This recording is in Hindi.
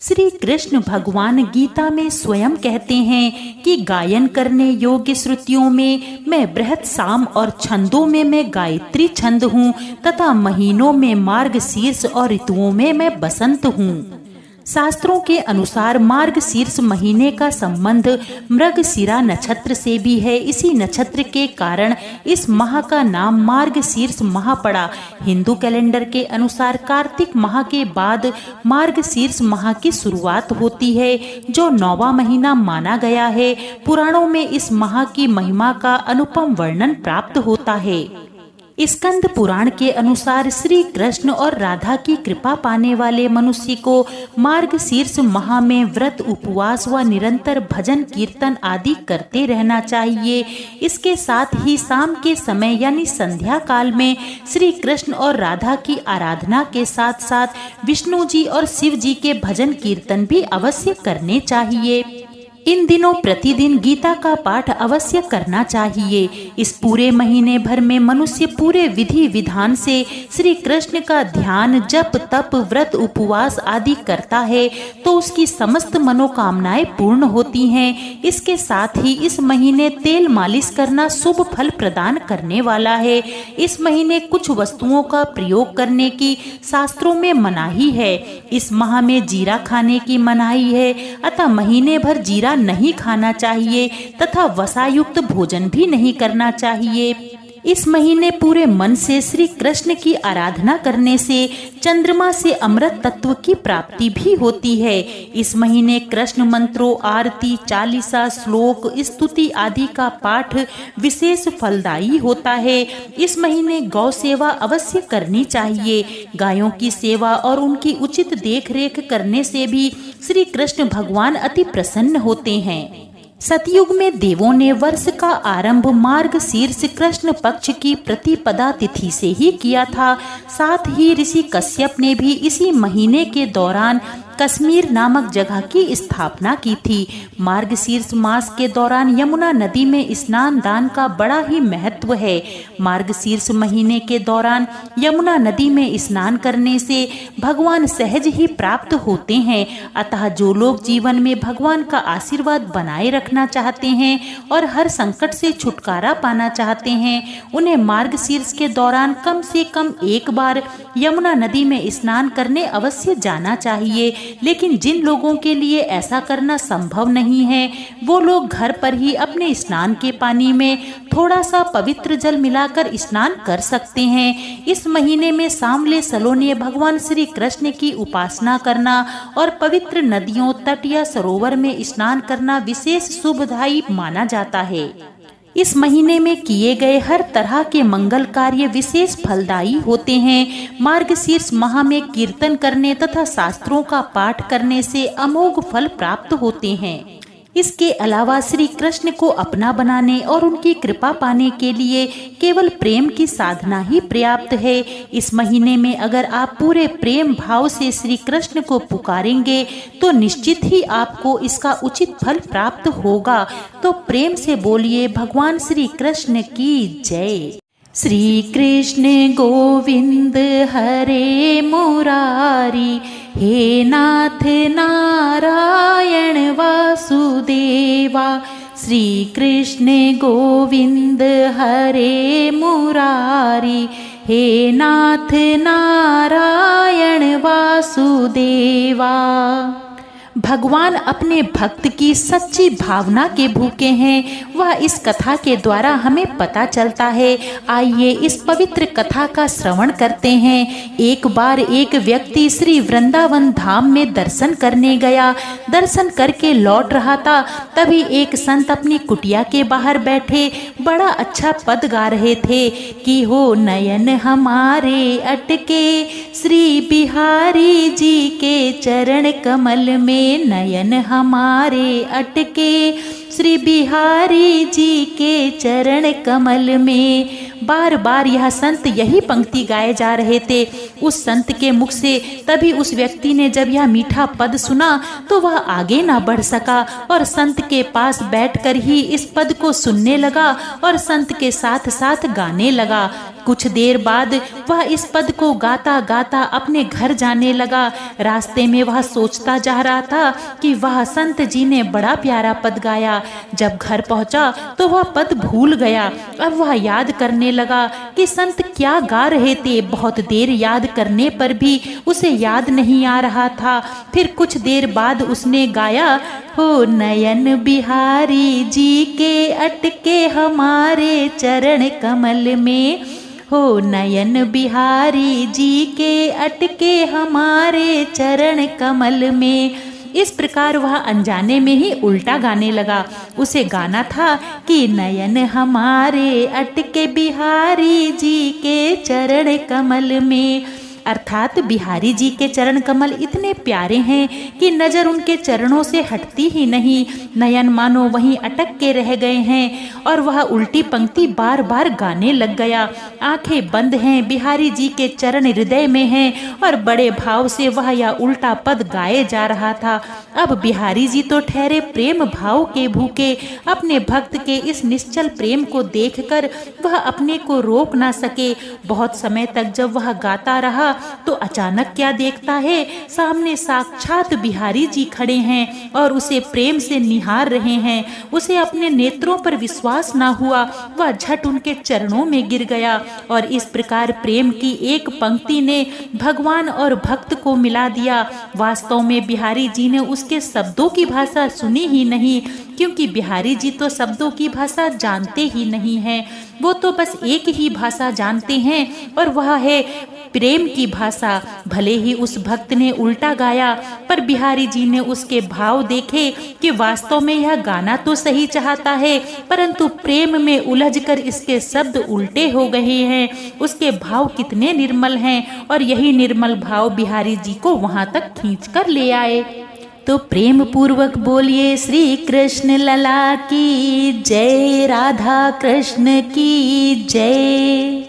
श्री कृष्ण भगवान गीता में स्वयं कहते हैं कि गायन करने योग्य श्रुतियों में मैं बृहत साम और छंदों में मैं गायत्री छंद हूँ तथा महीनों में मार्गशीर्ष और ऋतुओं में मैं बसंत हूँ। शास्त्रों के अनुसार मार्गशीर्ष महीने का संबंध मृगशिरा नक्षत्र से भी है। इसी नक्षत्र के कारण इस माह का नाम मार्गशीर्ष माह पड़ा। हिंदू कैलेंडर के अनुसार कार्तिक माह के बाद मार्गशीर्ष माह की शुरुआत होती है, जो 9वां महीना माना गया है। पुराणों में इस माह की महिमा का अनुपम वर्णन प्राप्त होता है। स्कंद पुराण के अनुसार श्री कृष्ण और राधा की कृपा पाने वाले मनुष्य को मार्गशीर्ष माह में व्रत, उपवास व निरंतर भजन कीर्तन आदि करते रहना चाहिए। इसके साथ ही शाम के समय यानी संध्या काल में श्री कृष्ण और राधा की आराधना के साथ साथ विष्णु जी और शिव जी के भजन कीर्तन भी अवश्य करने चाहिए। इन दिनों प्रतिदिन गीता का पाठ अवश्य करना चाहिए। इस पूरे महीने भर में मनुष्य पूरे विधि विधान से श्री कृष्ण का ध्यान, जप, तप, व्रत, उपवास आदि करता है तो उसकी समस्त मनोकामनाएं पूर्ण होती हैं। इसके साथ ही इस महीने तेल मालिश करना शुभ फल प्रदान करने वाला है। इस महीने कुछ वस्तुओं का प्रयोग करने की शास्त्रों में मनाही है। इस माह में जीरा खाने की मनाही है, अतः महीने भर जीरा नहीं खाना चाहिए तथा वसायुक्त भोजन भी नहीं करना चाहिए। इस महीने पूरे मन से श्री कृष्ण की आराधना करने से चंद्रमा से अमृत तत्व की प्राप्ति भी होती है। इस महीने कृष्ण मंत्रों, आरती, चालीसा, श्लोक, स्तुति आदि का पाठ विशेष फलदायी होता है। इस महीने गौ सेवा अवश्य करनी चाहिए। गायों की सेवा और उनकी उचित देखरेख करने से भी श्री कृष्ण भगवान अति प्रसन्न होते हैं। सतयुग में देवों ने वर्ष का आरंभ मार्गशीर्ष कृष्ण पक्ष की प्रतिपदा तिथि से ही किया था। साथ ही ऋषि कश्यप ने भी इसी महीने के दौरान कश्मीर नामक जगह की स्थापना की थी। मार्गशीर्ष मास के दौरान यमुना नदी में स्नान दान का बड़ा ही महत्व है। मार्गशीर्ष महीने के दौरान यमुना नदी में स्नान करने से भगवान सहज ही प्राप्त होते हैं। अतः जो लोग जीवन में भगवान का आशीर्वाद बनाए रखना चाहते हैं और हर संकट से छुटकारा पाना चाहते हैं, उन्हें मार्गशीर्ष के दौरान कम से कम एक बार यमुना नदी में स्नान करने अवश्य जाना चाहिए। लेकिन जिन लोगों के लिए ऐसा करना संभव नहीं है, वो लोग घर पर ही अपने स्नान के पानी में थोड़ा सा पवित्र जल मिलाकर स्नान कर सकते हैं। इस महीने में सांवले सलोने भगवान श्री कृष्ण की उपासना करना और पवित्र नदियों, तट या सरोवर में स्नान करना विशेष शुभदायी माना जाता है। इस महीने में किए गए हर तरह के मंगल कार्य विशेष फलदायी होते हैं। मार्गशीर्ष माह में कीर्तन करने तथा शास्त्रों का पाठ करने से अमोघ फल प्राप्त होते हैं। इसके अलावा श्री कृष्ण को अपना बनाने और उनकी कृपा पाने के लिए केवल प्रेम की साधना ही पर्याप्त है। इस महीने में अगर आप पूरे प्रेम भाव से श्री कृष्ण को पुकारेंगे तो निश्चित ही आपको इसका उचित फल प्राप्त होगा। तो प्रेम से बोलिए भगवान श्री कृष्ण की जय। श्री कृष्ण गोविंद हरे मुरारी, हे नाथ नारायण वासुदेवा। श्री कृष्ण गोविंद हरे मुरारी, हे नाथ नारायण वासुदेवा। भगवान अपने भक्त की सच्ची भावना के भूखे हैं, वह इस कथा के द्वारा हमें पता चलता है। आइए इस पवित्र कथा का श्रवण करते हैं। एक बार एक व्यक्ति श्री वृंदावन धाम में दर्शन करने गया। दर्शन करके लौट रहा था, तभी एक संत अपनी कुटिया के बाहर बैठे बड़ा अच्छा पद गा रहे थे कि हो नयन हमारे अटके श्री बिहारी जी के चरण कमल में, नयन हमारे अटके श्री बिहारी जी के चरण कमल में। बार बार यह संत यही पंक्ति गाए जा रहे थे उस संत के मुख से। तभी उस व्यक्ति ने जब यह मीठा पद सुना तो वह आगे ना बढ़ सका और संत के पास बैठकर ही इस पद को सुनने लगा और संत के साथ साथ गाने लगा। कुछ देर बाद वह इस पद को गाता गाता अपने घर जाने लगा। रास्ते में वह सोचता जा रहा था कि वह संत जी ने बड़ा प्यारा पद गाया। जब घर पहुंचा तो वह पद भूल गया। अब वह याद करने लगा कि संत क्या गा रहे थे। बहुत देर याद करने पर भी उसे याद नहीं आ रहा था। फिर कुछ देर बाद उसने गाया, हो नयन बिहारी जी के अटके हमारे चरण कमल में, हो नयन बिहारी जी के अटके हमारे चरण कमल में। इस प्रकार वह अनजाने में ही उल्टा गाने लगा। उसे गाना था कि नयन हमारे अटके बिहारी जी के चरण कमल में, अर्थात बिहारी जी के चरण कमल इतने प्यारे हैं कि नजर उनके चरणों से हटती ही नहीं। नयन मानो वहीं अटक के रह गए हैं। और वह उल्टी पंक्ति बार बार गाने लग गया। आंखें बंद हैं, बिहारी जी के चरण हृदय में हैं और बड़े भाव से वह यह उल्टा पद गाए जा रहा था। अब बिहारी जी तो ठहरे प्रेम भाव के भूखे। अपने भक्त के इस निश्चल प्रेम को देखकर वह अपने को रोक ना सके। बहुत समय तक जब वह गाता रहा तो अचानक क्या देखता है, सामने साक्षात बिहारी जी खड़े हैं और उसे प्रेम से निहार रहे हैं। उसे अपने नेत्रों पर विश्वास ना हुआ। वह झट उनके चरणों में गिर गया। और इस प्रकार प्रेम की एक पंक्ति ने भगवान और भक्त को मिला दिया। वास्तव में बिहारी जी ने उसके शब्दों की भाषा सुनी ही नहीं, क्योंकि बिहारी जी तो शब्दों की भाषा जानते ही नहीं हैं। वो तो बस एक ही भाषा जानते हैं और वह है प्रेम की भाषा। भले ही उस भक्त ने उल्टा गाया, पर बिहारी जी ने उसके भाव देखे कि वास्तव में यह गाना तो सही चाहता है, परंतु प्रेम में उलझकर इसके शब्द उल्टे हो गए हैं। उसके भाव कितने निर्मल हैं और यही निर्मल भाव बिहारी जी को वहां तक खींच कर ले आए। तो प्रेम पूर्वक बोलिए श्री कृष्ण लला की जय, राधा कृष्ण की जय।